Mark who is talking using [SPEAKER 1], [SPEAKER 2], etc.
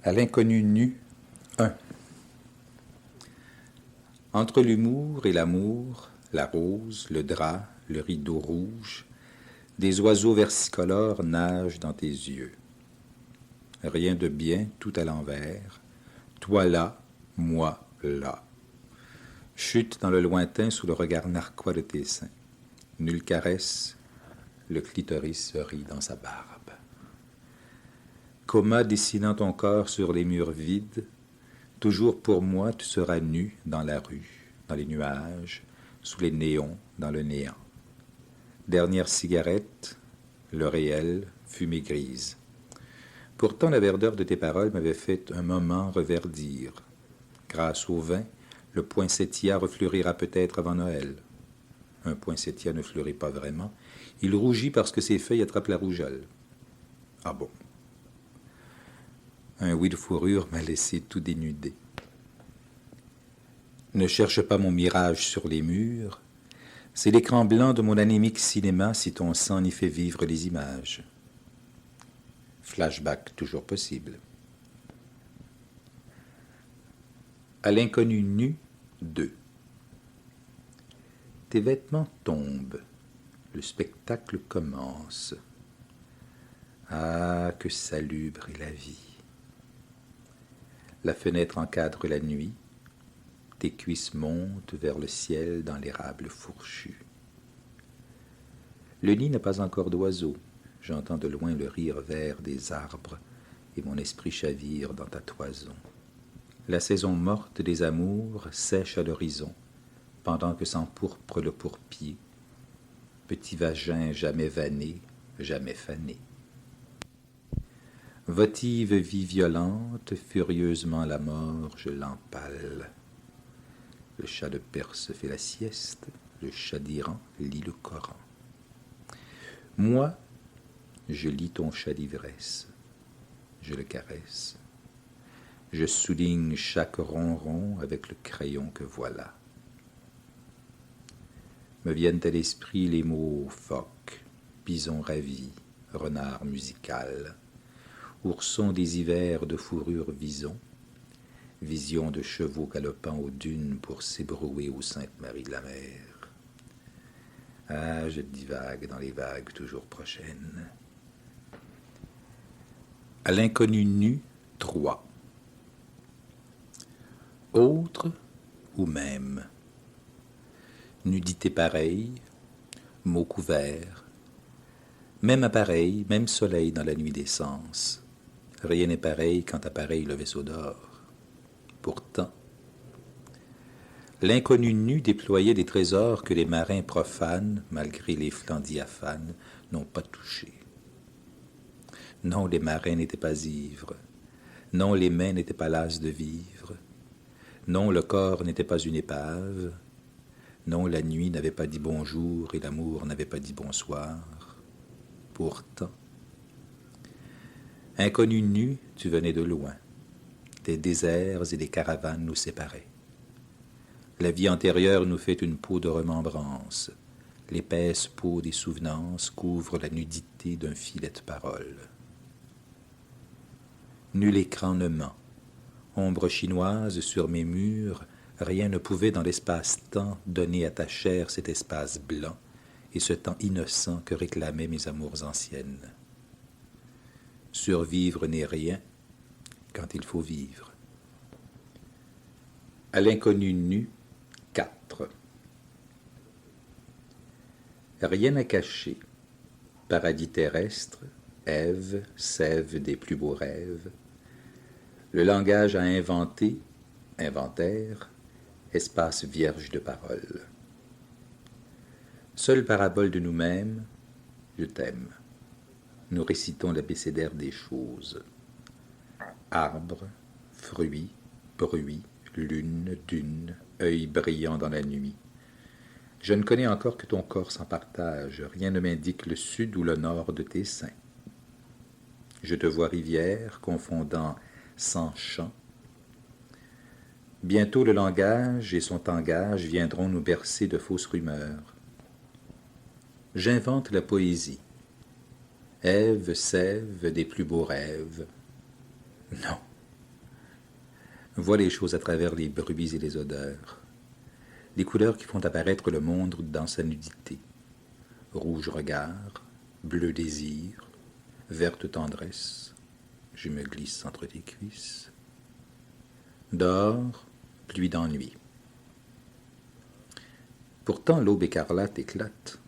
[SPEAKER 1] À l'inconnu nu, 1. Entre l'humour et l'amour, la rose, le drap, le rideau rouge, des oiseaux versicolores nagent dans tes yeux. Rien de bien, tout à l'envers. Toi là, moi là. Chute dans le lointain sous le regard narquois de tes seins. Nulle caresse, le clitoris se rit dans sa barbe. Coma dessinant ton corps sur les murs vides, toujours pour moi tu seras nu dans la rue, dans les nuages, sous les néons, dans le néant. Dernière cigarette, le réel, fumée grise. Pourtant la verdeur de tes paroles m'avait fait un moment reverdir. Grâce au vin, le poinsettia refleurira peut-être avant Noël. Un poinsettia ne fleurit pas vraiment. Il rougit parce que ses feuilles attrapent la rougeole. Ah bon? Un oui de fourrure m'a laissé tout dénudé. Ne cherche pas mon mirage sur les murs. C'est l'écran blanc de mon anémique cinéma si ton sang n'y fait vivre les images. Flashback toujours possible. À l'inconnu nu, 2. Tes vêtements tombent. Le spectacle commence. Ah, que salubre est la vie. La fenêtre encadre la nuit. Tes cuisses montent vers le ciel dans l'érable fourchu. Le nid n'a pas encore d'oiseaux. J'entends de loin le rire vert des arbres et mon esprit chavire dans ta toison. La saison morte des amours sèche à l'horizon, pendant que s'empourpre le pourpier. Petit vagin jamais vanné, jamais fané. Votive vie violente, furieusement la mort, je l'empale. Le chat de Perse fait la sieste, le chat d'Iran lit le Coran. Moi, je lis ton chat d'ivresse, je le caresse. Je souligne chaque ronron avec le crayon que voilà. Me viennent à l'esprit les mots phoque, bison ravi, renard musical, ourson des hivers de fourrure vison, vision de chevaux galopant aux dunes pour s'ébrouer aux Sainte-Marie de la mer. Ah, je divague dans les vagues toujours prochaines. À l'inconnu nu, 3. Autre ou même. Nudité pareille, mots couverts, même appareil, même soleil dans la nuit des sens. Rien n'est pareil quand appareille le vaisseau d'or. Pourtant, l'inconnu nu déployait des trésors que les marins profanes, malgré les flancs diaphanes, n'ont pas touchés. Non, les marins n'étaient pas ivres. Non, les mains n'étaient pas lasses de vivre. Non, le corps n'était pas une épave. Non, la nuit n'avait pas dit bonjour et l'amour n'avait pas dit bonsoir. Pourtant, inconnu nu, tu venais de loin. Des déserts et des caravanes nous séparaient. La vie antérieure nous fait une peau de remembrance. L'épaisse peau des souvenances couvre la nudité d'un filet de paroles. Nul écran ne ment. Ombre chinoise sur mes murs, rien ne pouvait dans l'espace-temps donner à ta chair cet espace blanc et ce temps innocent que réclamaient mes amours anciennes. Survivre n'est rien quand il faut vivre. À l'inconnu nu, 4. Rien à cacher. Paradis terrestre, Ève, sève des plus beaux rêves. Le langage à inventer, inventaire, espace vierge de paroles. Seule parabole de nous-mêmes, je t'aime. Nous récitons l'abécédaire des choses. Arbre, fruits, bruit, lune, dune, œil brillant dans la nuit. Je ne connais encore que ton corps sans partage, rien ne m'indique le sud ou le nord de tes seins. Je te vois rivière, confondant sans chant. Bientôt le langage et son tangage viendront nous bercer de fausses rumeurs. J'invente la poésie. Ève, sève des plus beaux rêves. Non, Vois les choses à travers les bruits et les odeurs, les couleurs qui font apparaître le monde dans sa nudité. Rouge regard, bleu désir, verte tendresse, je me glisse entre tes cuisses. Dehors, pluie d'ennui. Pourtant l'aube écarlate éclate,